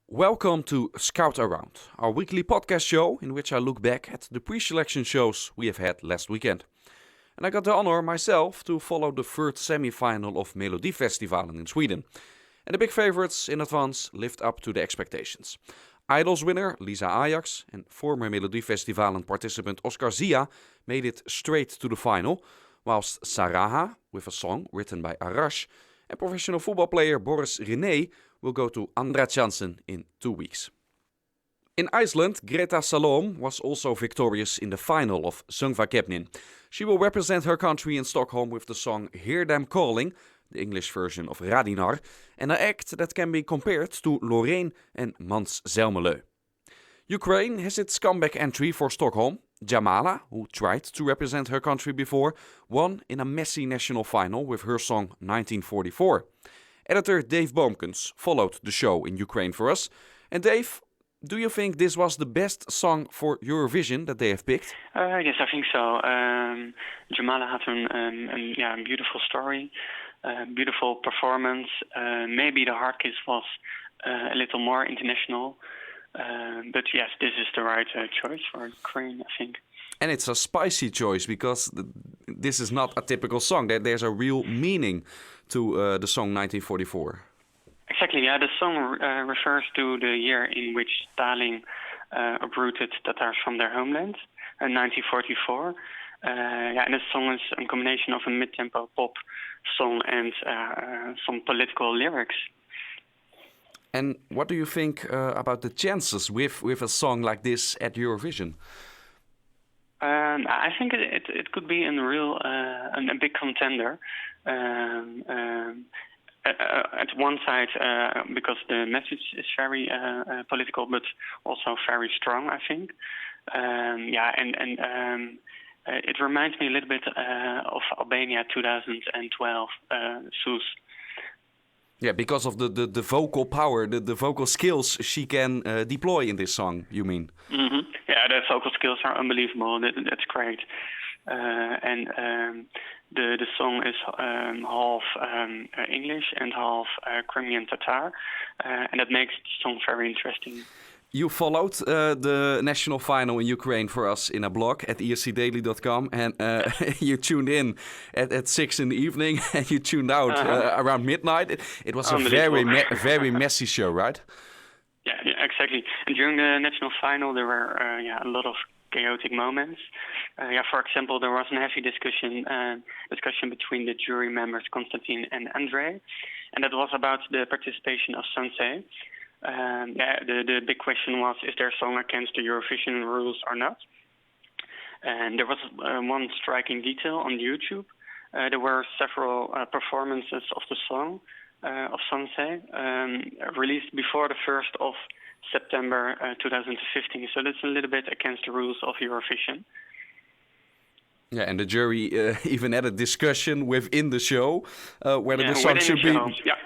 Welcome to Scout Around, our weekly podcast show in which I look back at the pre-selection shows we have had last weekend. And I got the honor myself to follow the third semi-final of Melodifestivalen in Sweden. And the big favorites in advance lived up to the expectations. Idols winner Lisa Ajax and former Melodifestivalen participant Oscar Zia made it straight to the final, whilst Saraha, with a song written by Arash, and professional football player Boris René will go to Andra Chansen in 2 weeks. In Iceland, Greta Salom was also victorious in the final of Söngvakeppnin. She will represent her country in Stockholm with the song Hear Them Calling, the English version of Radinar, and an act that can be compared to Loreen and Mans Zelmerleu. Ukraine has its comeback entry for Stockholm. Jamala, who tried to represent her country before, won in a messy national final with her song 1944. Editor Dave Boomkens followed the show in Ukraine for us. And Dave, do you think this was the best song for Eurovision that they have picked? Yes, I think so. Jamala had a beautiful story, beautiful performance. Maybe the hard kiss was a little more international. But yes, this is the right choice for Ukraine, I think. And it's a spicy choice because this is not a typical song. There's a real meaning to the song 1944. Exactly, yeah. The song refers to the year in which Stalin uprooted Tatars from their homeland, in 1944. And this song is a combination of a mid-tempo pop song and some political lyrics. And what do you think about the chances with a song like this at Eurovision? I think it could be a big contender. At one side, because the message is very political, but also very strong, I think. It reminds me a little bit of Albania 2012, Soes. Yeah, because of the vocal power, the vocal skills she can deploy in this song, you mean? Mm-hmm. Yeah, the vocal skills are unbelievable. That's great. The song is half English and half Crimean Tatar, and that makes the song very interesting. You followed the national final in Ukraine for us in a blog at escdaily.com, and you tuned in at 6 in the evening, and you tuned out around midnight. It was a very messy show, right? Yeah, exactly. And during the national final, there were a lot of chaotic moments. For example, there was a heavy discussion between the jury members Konstantin and Andrei, and that was about the participation of Sunse. The big question was, is their song against the Eurovision rules or not? And there was one striking detail on YouTube. There were several performances of the song of Sunse released before the 1st of September 2015. So that's a little bit against the rules of Eurovision. Yeah, and the jury even had a discussion within the show whether the song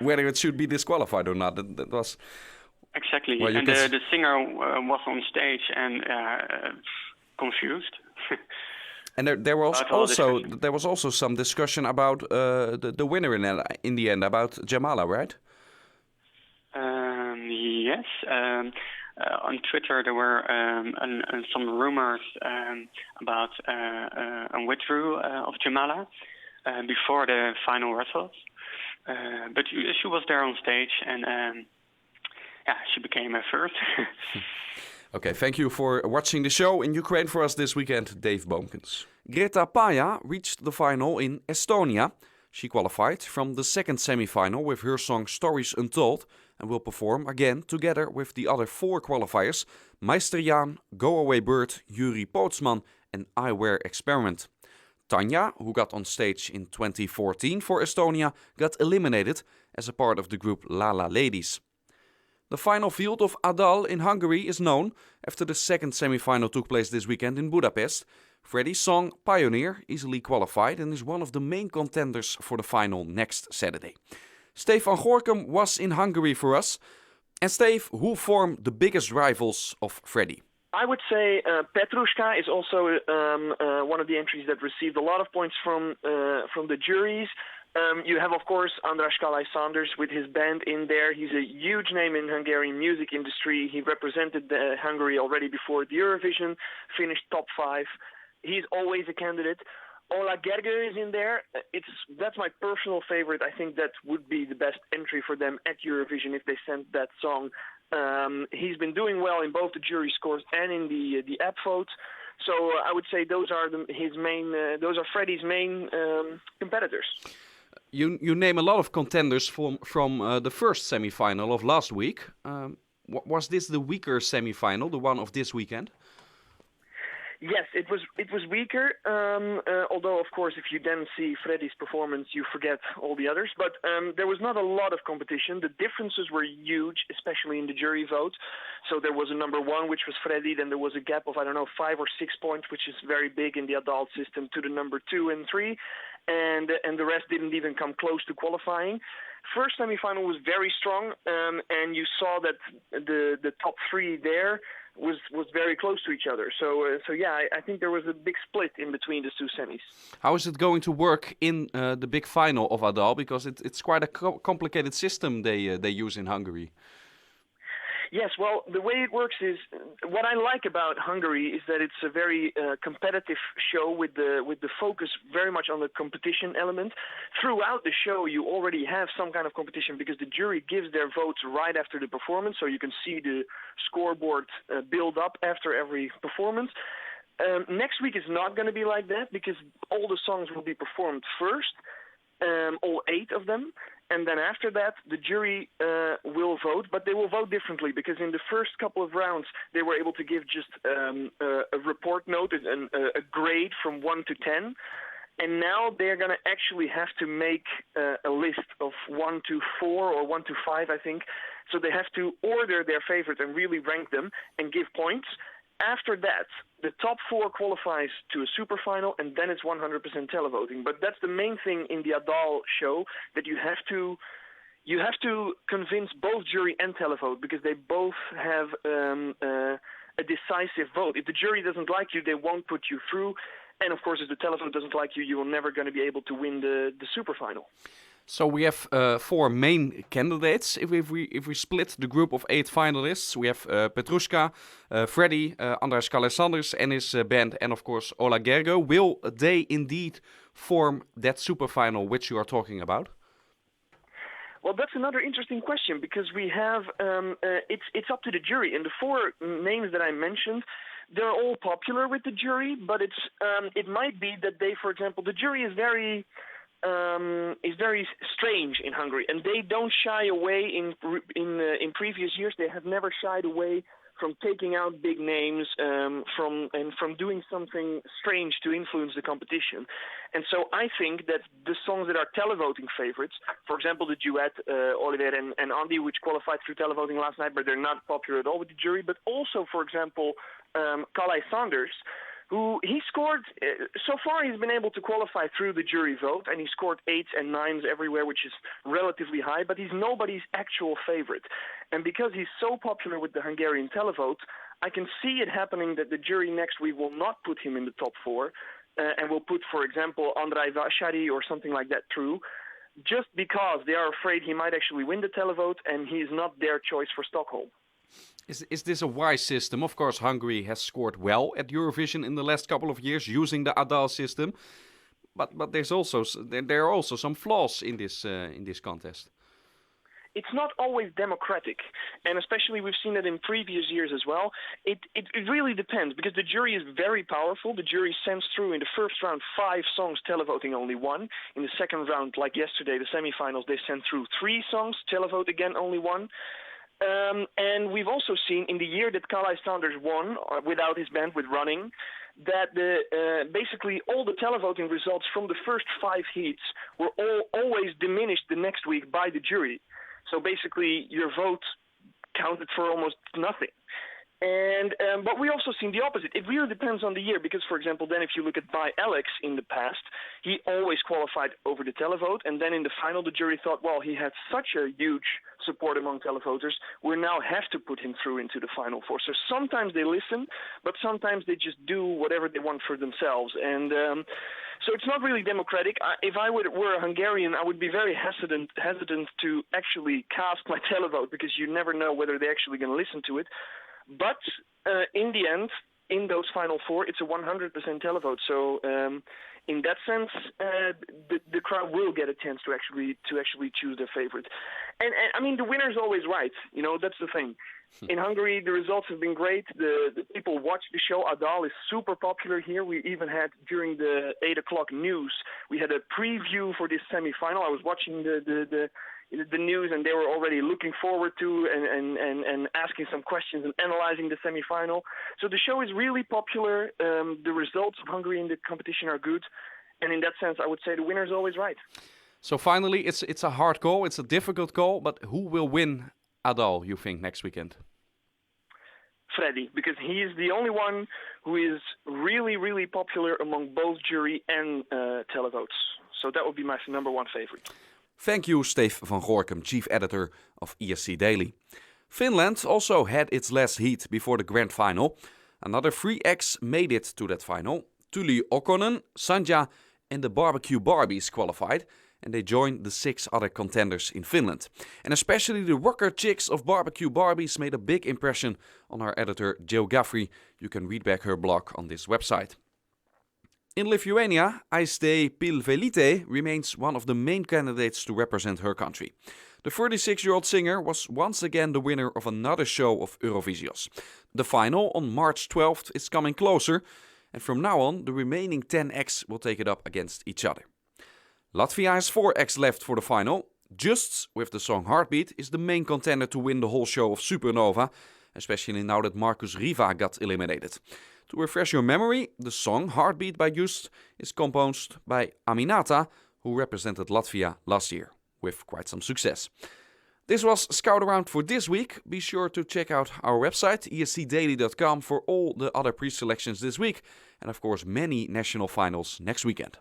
whether it should be disqualified or not. That was exactly. Well, and the singer was on stage and confused. And there was also some discussion about the winner in the end, about Jamala, right? Yes. On Twitter, there were some rumors about a withdrawal of Jamala before the final results. But she was there on stage, and she became a first. Okay, thank you for watching the show in Ukraine for us this weekend, Dave Boomkens. Greta Paja reached the final in Estonia. She qualified from the second semi-final with her song Stories Untold and will perform again together with the other 4 qualifiers: Meister Jaan, Go Away Bird, Yuri Pootsman and I Wear Experiment. Tanya, who got on stage in 2014 for Estonia, got eliminated as a part of the group Lala Ladies. The final field of Adal in Hungary is known after the second semi-final took place this weekend in Budapest. Freddie's song Pioneer easily qualified and is one of the main contenders for the final next Saturday. Steve van Gorkum was in Hungary for us. And Steve, who form the biggest rivals of Freddie? I would say Petrushka is also one of the entries that received a lot of points from the juries. You have, of course, András Kalai-Sanders with his band in there. He's a huge name in Hungarian music industry. He represented Hungary already before the Eurovision, finished top 5. He's always a candidate. Ola Gergő is in there. That's my personal favorite. I think that would be the best entry for them at Eurovision if they sent that song. He's been doing well in both the jury scores and in the app vote. So I would say those are Freddie's main competitors. You name a lot of contenders from the first semi-final of last week. Was this the weaker semi-final, the one of this weekend? Yes, it was weaker. Although, of course, if you then see Freddie's performance, you forget all the others. But there was not a lot of competition. The differences were huge, especially in the jury vote. So there was a number 1, which was Freddie. Then there was a gap of 5 or 6 points, which is very big in the adult system, to the number 2 and 3, and the rest didn't even come close to qualifying. First semi-final was very strong, and you saw that the top 3 there was very close to each other. So yeah, I think there was a big split in between the 2 semis. How is it going to work in the big final of Adal? Because it's quite a complicated system they use in Hungary. Yes, well, the way it works is, what I like about Hungary is that it's a very competitive show with the focus very much on the competition element. Throughout the show, you already have some kind of competition because the jury gives their votes right after the performance, so you can see the scoreboard build up after every performance. Next week is not going to be like that because all the songs will be performed first, all 8 of them. And then after that, the jury will vote, but they will vote differently because in the first couple of rounds, they were able to give just a report note, a grade from 1 to 10. And now they're going to actually have to make a list of 1 to 4 or 1 to 5, I think. So they have to order their favorite and really rank them and give points. After that, the top 4 qualifies to a super final, and then it's 100% televoting. But that's the main thing in the Adal show, that you have to convince both jury and televote because they both have a decisive vote. If the jury doesn't like you, they won't put you through. And of course, if the televote doesn't like you, you are never going to be able to win the super final. So we have 4 main candidates. If we split the group of 8 finalists, we have Petrushka, Freddie, András Kalai-Sanders and his band, and of course Ola Gergő. Will they indeed form that super final which you are talking about? Well, that's another interesting question because we have it's up to the jury. And the 4 names that I mentioned, they're all popular with the jury, but it might be that they, for example, the jury is very strange in Hungary, and they don't shy away. In previous years, they have never shied away from taking out big names, from doing something strange to influence the competition. And so I think that the songs that are televoting favorites, for example, the duet Oliver and Andy, which qualified through televoting last night, but they're not popular at all with the jury. But also, for example, Kalai-Sanders, who he scored, so far he's been able to qualify through the jury vote, and he scored 8s and 9s everywhere, which is relatively high, but he's nobody's actual favorite. And because he's so popular with the Hungarian televote, I can see it happening that the jury next week will not put him in the top 4, and will put, for example, Andrei Vasari or something like that through, just because they are afraid he might actually win the televote, and he's not their choice for Stockholm. Is this a wise system? Of course, Hungary has scored well at Eurovision in the last couple of years using the Adal system, but there are also some flaws in this contest. It's not always democratic, and especially we've seen it in previous years as well. It really depends, because the jury is very powerful. The jury sends through in the first round 5 songs, televoting only 1. In the second round, like yesterday, the semifinals, they sent through 3 songs, televote again only 1. And we've also seen in the year that Kalai-Sanders won without his band with Running, that basically all the televoting results from the first 5 heats were always diminished the next week by the jury. So basically your vote counted for almost nothing. And but we also seen the opposite. It really depends on the year because, for example, then if you look at by Alex in the past, he always qualified over the televote, and then in the final, the jury thought, well, he had such a huge support among televoters, we now have to put him through into the final four. So sometimes they listen, but sometimes they just do whatever they want for themselves, and so it's not really democratic. If I were a Hungarian, I would be very hesitant to actually cast my televote because you never know whether they're actually going to listen to it. But in the end, in those final four, it's a 100% televote. So in that sense, the crowd will get a chance to actually choose their favorite. And I mean, the winner's always right. You know, that's the thing. In Hungary, the results have been great. The people watch the show. Adal is super popular here. We even had, during the 8 o'clock news, we had a preview for this semifinal. I was watching the news, and they were already looking forward to and asking some questions and analyzing the semifinal. So the show is really popular. The results of Hungary in the competition are good. And in that sense, I would say the winner is always right. So finally, it's a hard call. It's a difficult call. But who will win Adal, you think, next weekend? Freddy, because he is the only one who is really, really popular among both jury and televotes. So that would be my number one favorite. Thank you, Steve van Gorkum, Chief Editor of ESC Daily. Finland also had its last heat before the grand final. Another 3 acts made it to that final. Tuli Okkonen, Sanja and the Barbecue Barbies qualified, and they joined the 6 other contenders in Finland. And especially the rocker chicks of Barbecue Barbies made a big impression on our editor Jill Gaffrey. You can read back her blog on this website. In Lithuania, Aiste Pilvelite remains one of the main candidates to represent her country. The 36-year-old singer was once again the winner of another show of Eurovisios. The final on March 12th is coming closer, and from now on the remaining 10 acts will take it up against each other. Latvia has 4 acts left for the final. Just, with the song Heartbeat, is the main contender to win the whole show of Supernova, especially now that Markus Riva got eliminated. To refresh your memory, the song Heartbeat by Just is composed by Aminata, who represented Latvia last year, with quite some success. This was Scout Around for this week. Be sure to check out our website, escdaily.com, for all the other pre-selections this week, and of course many national finals next weekend.